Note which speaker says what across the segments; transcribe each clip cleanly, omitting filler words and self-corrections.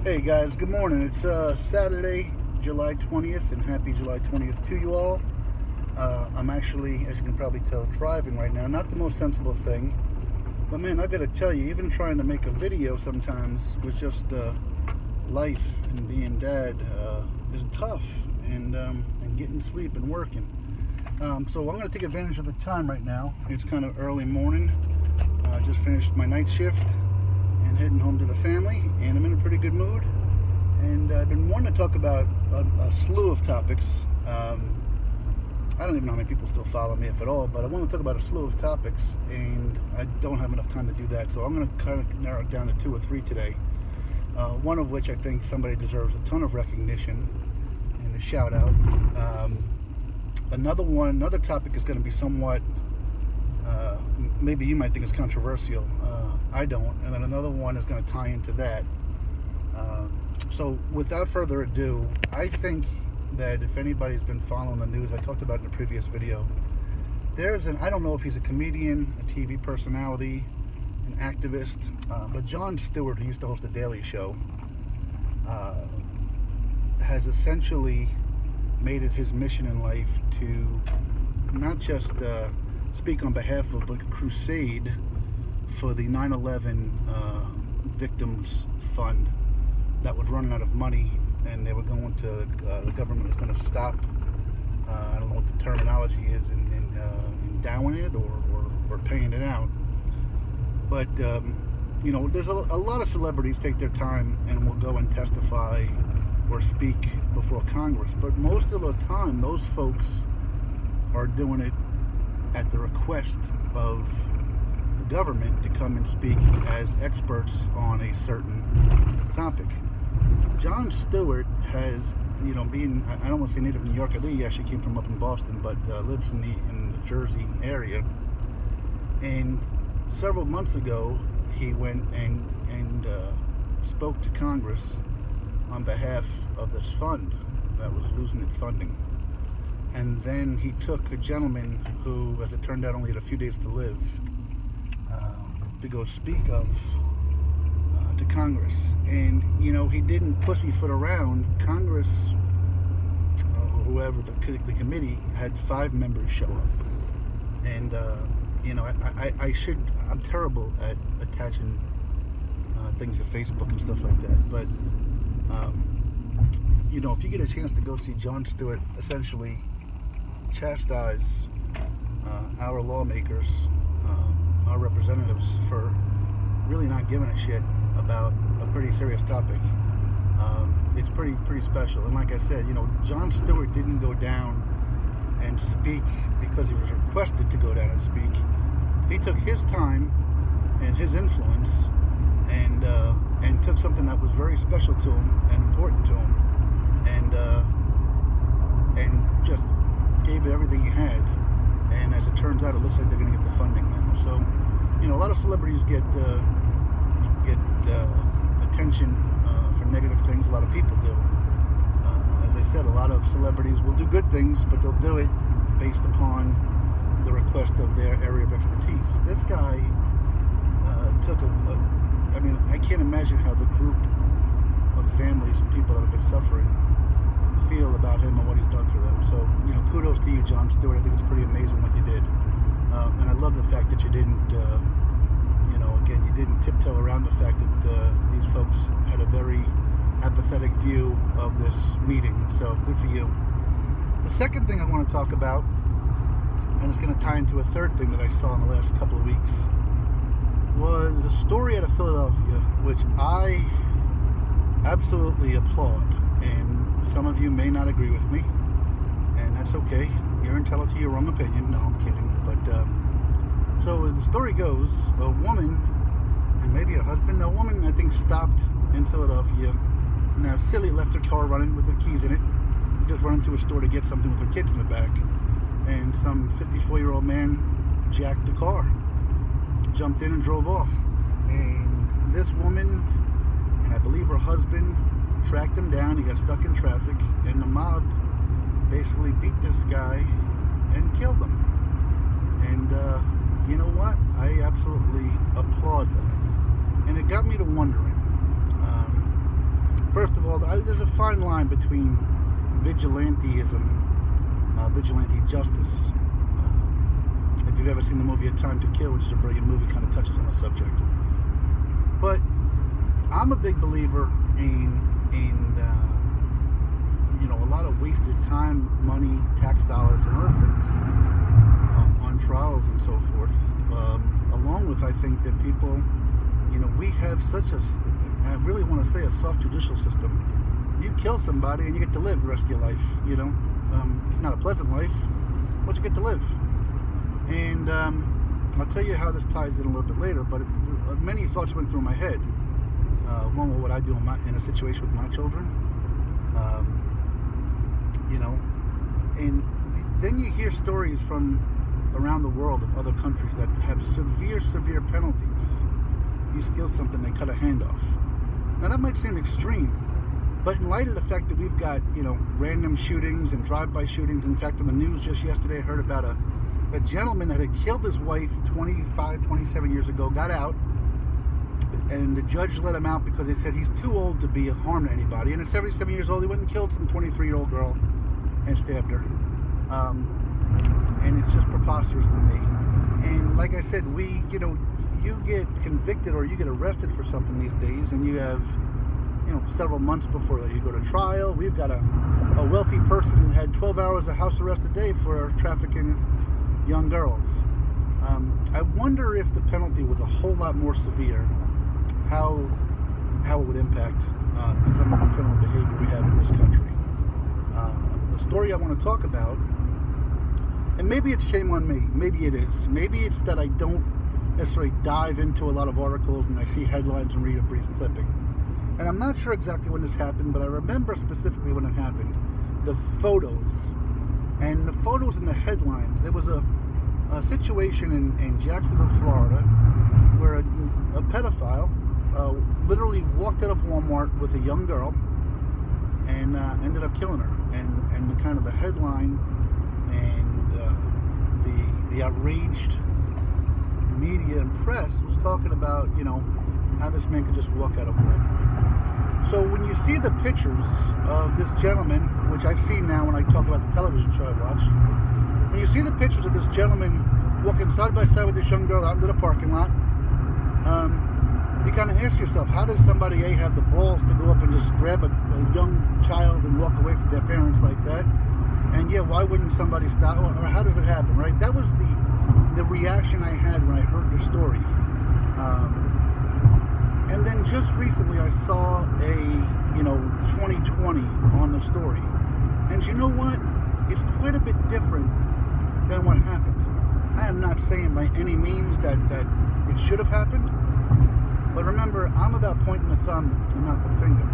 Speaker 1: Hey guys, good morning. It's Saturday, July 20th, and happy July 20th to you all. I'm actually, as you can probably tell, driving right now. Not the most sensible thing, but man, I gotta tell you, even trying to make a video sometimes with just life and being dad is tough, and getting sleep and working. So I'm gonna take advantage of the time right now. It's kind of early morning. I just finished my night shift and heading home to the family, and I'm in a pretty good mood. And I've been wanting to talk about a slew of topics. I don't even know how many people still follow me, if at all, but I want to talk about a slew of topics, and I don't have enough time to do that, so I'm going to kind of narrow it down to 2 or 3 today. One of which I think somebody deserves a ton of recognition and a shout out. Another topic is going to be somewhat, maybe you might think it's controversial. I don't. And then another one is going to tie into that. So without further ado, I think that if anybody's been following the news, I talked about it in a previous video, I don't know if he's a comedian, a TV personality, an activist, but Jon Stewart, who used to host The Daily Show, has essentially made it his mission in life to not just speak on behalf of, but crusade for the 9/11 victims fund that was running out of money, and they were going to, the government was going to stop, I don't know what the terminology is, in endowing it or paying it out. But, there's a lot of celebrities take their time and will go and testify or speak before Congress. But most of the time, those folks are doing it at the request of the government to come and speak as experts on a certain topic. Jon Stewart has, I don't want to say native New Yorker. He actually came from up in Boston, but lives in the Jersey area. And several months ago, he went and spoke to Congress on behalf of this fund that was losing its funding. And then he took a gentleman who, as it turned out, only had a few days to live, to go speak to Congress. And he didn't pussyfoot around. Congress, whoever the committee, had 5 members show up. And I'm terrible at attaching things to Facebook and stuff like that, but if you get a chance to go see Jon Stewart essentially chastise our lawmakers, our representatives, for really not giving a shit about a pretty serious topic, it's pretty special. And like I said, Jon Stewart didn't go down and speak because he was requested to go down and speak. He took his time and his influence and took something that was very special to him and important to him, and just gave it everything he had. And as it turns out, it looks like they're going to get the funding now. So, a lot of celebrities get attention for negative things. A lot of people do. As I said, a lot of celebrities will do good things, but they'll do it based upon the request of their area of expertise. This guy took I can't imagine how the group of families and people that have been suffering feel about him and what he's done for them. So, kudos to you, Jon Stewart. I think it's pretty amazing what you did. And I love the fact that you didn't, you didn't tiptoe around the fact that these folks had a very apathetic view of this meeting. So, good for you. The second thing I want to talk about, and it's going to tie into a third thing that I saw in the last couple of weeks, was a story out of Philadelphia, which I absolutely applaud. And some of you may not agree with me, and that's okay. You're entitled to your own opinion. No, I'm kidding. But so as the story goes, a woman, and maybe her husband, a woman I think stopped in Philadelphia. Now, silly, left her car running with her keys in it, just running to a store to get something with her kids in the back, and some 54-year-old man jacked the car, jumped in and drove off. And this woman, and I believe her husband, tracked him down. He got stuck in traffic, and the mob basically beat this guy and killed him. And you know what? I absolutely applaud that. And it got me to wondering, there's a fine line between vigilanteism, vigilante justice. If you've ever seen the movie A Time to Kill, which is a brilliant movie, kind of touches on the subject. But I'm a big believer in a lot of wasted time, money, tax dollars, and other things on trials and so forth. Along with, I think that people, we have such a, I really want to say, a soft judicial system. You kill somebody and you get to live the rest of your life. It's not a pleasant life, but you get to live. And I'll tell you how this ties in a little bit later. But many thoughts went through my head. One, what would I do in a situation with my children? And then you hear stories from around the world of other countries that have severe penalties. You steal something, they cut a hand off. Now that might seem extreme, but in light of the fact that we've got, random shootings and drive-by shootings. In fact, on the news just yesterday, I heard about a gentleman that had killed his wife 27 years ago, got out, and the judge let him out because they said he's too old to be a harm to anybody. And at 77 years old, he went and killed some 23-year-old girl and stabbed her. And it's just preposterous to me. And like I said, you get convicted or you get arrested for something these days, and you have, several months before that you go to trial. We've got a wealthy person who had 12 hours of house arrest a day for trafficking young girls. I wonder if the penalty was a whole lot more severe, how it would impact some of the criminal behavior we have in this country. The story I want to talk about, and maybe it's shame on me, maybe it is. Maybe it's that I don't necessarily dive into a lot of articles and I see headlines and read a brief clipping. And I'm not sure exactly when this happened, but I remember specifically when it happened, the photos. And the photos and the headlines, there was a situation in Jacksonville, Florida, where a pedophile literally walked out of Walmart with a young girl and ended up killing her. And the kind of the headline and the outraged media and press was talking about, how this man could just walk out of Walmart. So when you see the pictures of this gentleman, which I've seen now when I talk about the television show I watch, when you see the pictures of this gentleman walking side by side with this young girl out into the parking lot, you kind of ask yourself, how does somebody have the balls to go up and just grab a young child and walk away from their parents like that? And why wouldn't somebody stop? Or how does it happen, right? That was the reaction I had when I heard the story. And then just recently I saw a 2020 on the story, and you know what? It's quite a bit different than what happened. I am not saying by any means that it should have happened, but remember, I'm about pointing the thumb and not the finger.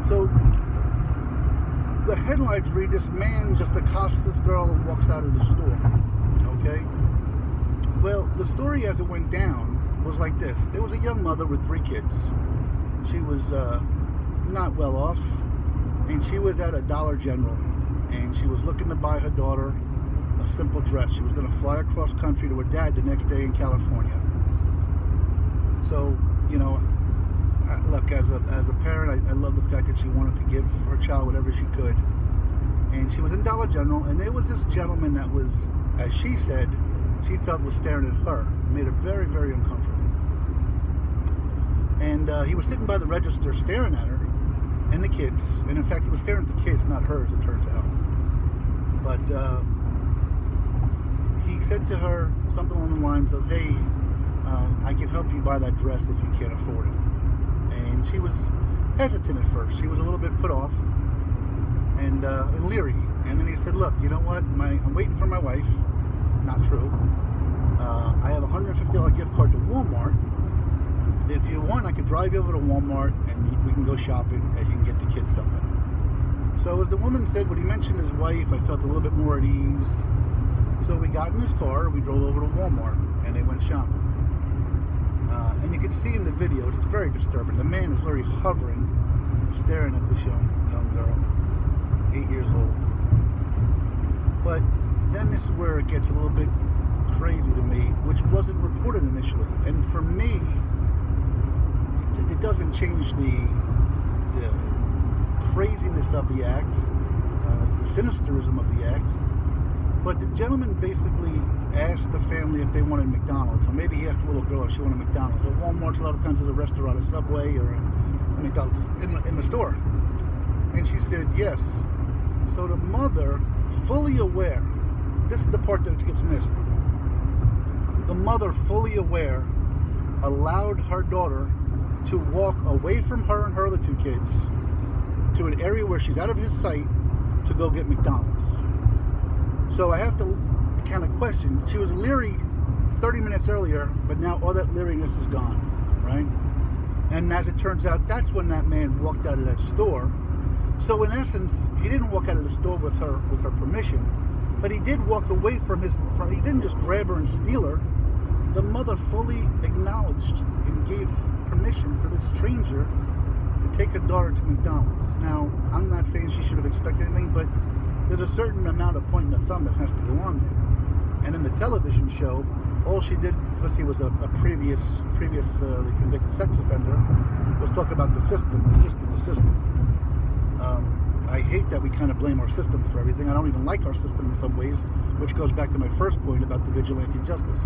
Speaker 1: So the headlines read, this man just accosts this girl and walks out of the store. Okay? Well, the story as it went down was like this. There was a young mother with 3 kids. She was not well off, and she was at a Dollar General, and she was looking to buy her daughter a simple dress. She was going to fly across country to her dad the next day in California. So, look, as a parent, I love the fact that she wanted to give her child whatever she could. And she was in Dollar General, and there was this gentleman that was, as she said, she felt was staring at her. It made her very, very uncomfortable. And he was sitting by the register staring at her and the kids. And in fact, he was staring at the kids, not hers, it turns out. But he said to her something along the lines of, hey, I can help you buy that dress if you can't afford it. And she was hesitant at first. She was a little bit put off and leery. And then he said, look, you know what? I'm waiting for my wife. Not true. I have a $150 gift card to Walmart. If you want, I could drive you over to Walmart and we can go shopping and you can get the kids something. So as the woman said, when he mentioned his wife, I felt a little bit more at ease. So we got in his car, we drove over to Walmart, and they went shopping. And you can see in the video, it's very disturbing. The man is literally hovering, staring at this young girl, 8 years old. But then this is where it gets a little bit crazy to me, which wasn't reported initially. And for me, it doesn't change the craziness of the act, the sinisterism of the act. But the gentleman basically asked the family if they wanted McDonald's, or maybe he asked the little girl if she wanted McDonald's. At Walmart, a lot of times there's a restaurant, a Subway, or a McDonald's in the store. And she said yes. So the mother, fully aware, this is the part that gets missed. The mother, fully aware, allowed her daughter to walk away from her and her other two kids to an area where she's out of his sight to go get McDonald's. So I have to kind of question. She was leery 30 minutes earlier, but now all that leeriness is gone, right? And as it turns out, that's when that man walked out of that store. So in essence, he didn't walk out of the store with her permission, but he did walk away from he didn't just grab her and steal her. The mother fully acknowledged and gave permission for this stranger to take her daughter to McDonald's. Now, I'm not saying she should have expected anything, but there's a certain amount of pointing the thumb that has to go on there. And in the television show, all she did, because he was a previous convicted sex offender, was talk about the system. I hate that we kind of blame our system for everything. I don't even like our system in some ways, which goes back to my first point about the vigilante justice.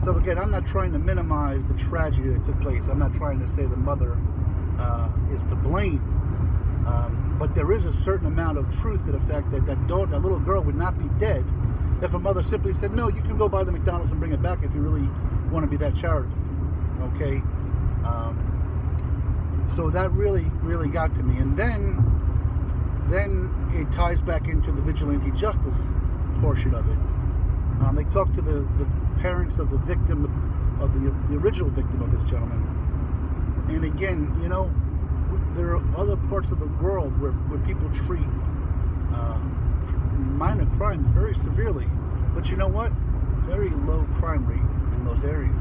Speaker 1: So again, I'm not trying to minimize the tragedy that took place. I'm not trying to say the mother is to blame. But there is a certain amount of truth to the fact that that little girl would not be dead if a mother simply said, no, you can go buy the McDonald's and bring it back if you really want to be that charitable. Okay? So that really, really got to me. And then it ties back into the vigilante justice portion of it. They talked to the parents of the victim, of the original victim of this gentleman. And again, you know, there are other parts of the world where people treat minor crimes very severely. But you know what? Very low crime rate in those areas.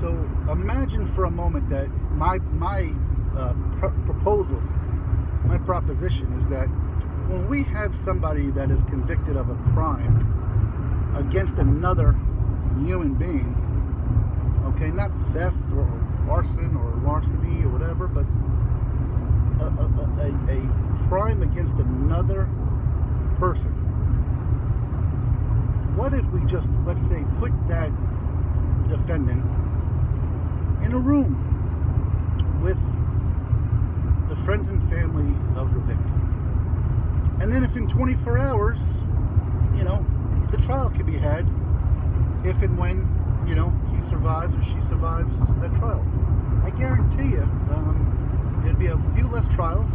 Speaker 1: So imagine for a moment that my proposal, my proposition is that when we have somebody that is convicted of a crime against another human being, okay, not theft or arson or larceny or whatever, but a crime against another person. What if we just, let's say, put that defendant in a room with the friends and family of the victim? And then if in 24 hours, you know, the trial can be had if and when, you know, he survives or she survives that trial. I guarantee you, there'd be a few less trials,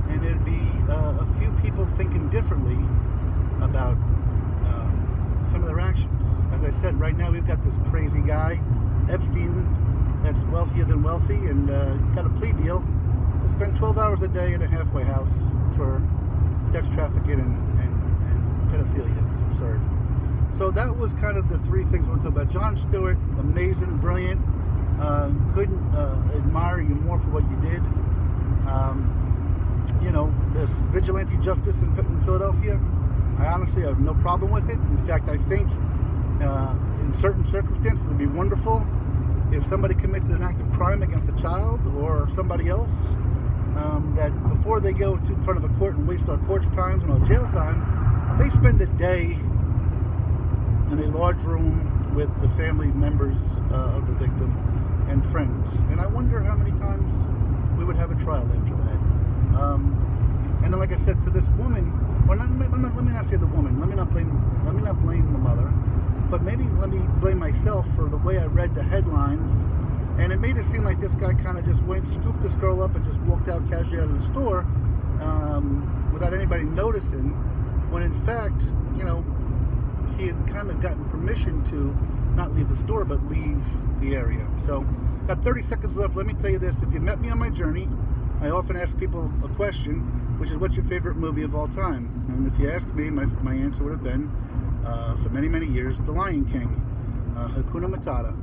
Speaker 1: and there'd be a few people thinking differently about some of their actions. As I said, right now we've got this crazy guy, Epstein, that's wealthier than wealthy, and got a plea deal to spend 12 hours a day in a halfway house for sex trafficking and pedophilia. It's absurd. So that was kind of the three things I want to talk about. Jon Stewart, amazing, brilliant. Couldn't admire you more for what you did. You know, this vigilante justice in Philadelphia, I honestly have no problem with it. In fact, I think in certain circumstances it would be wonderful if somebody commits an act of crime against a child or somebody else, that before they go in front of a court and waste our court's time and our jail time, they spend a day in a large room with the family members of the victim and friends. And I wonder how many times we would have a trial after that. And then, like I said, for this woman, or not, let me not say the woman. Let me not blame the mother, but maybe let me blame myself for the way I read the headlines. And it made it seem like this guy kind of just scooped this girl up and just walked out casually out of the store without anybody noticing. When in fact, you know, he had kind of gotten permission to not leave the store but leave the area. So, got 30 seconds left. Let me tell you this: if you met me on my journey, I often ask people a question, which is, what's your favorite movie of all time? And if you asked me, my answer would have been, for many, many years, The Lion King, Hakuna Matata.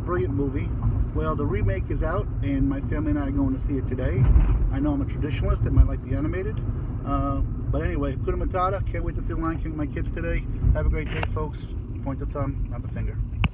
Speaker 1: Brilliant movie. Well, the remake is out, and my family and I are going to see it today. I know I'm a traditionalist that might like the animated. But anyway, Hakuna Matata. Can't wait to see The Lion King with my kids today. Have a great day, folks. Point the thumb, not the finger.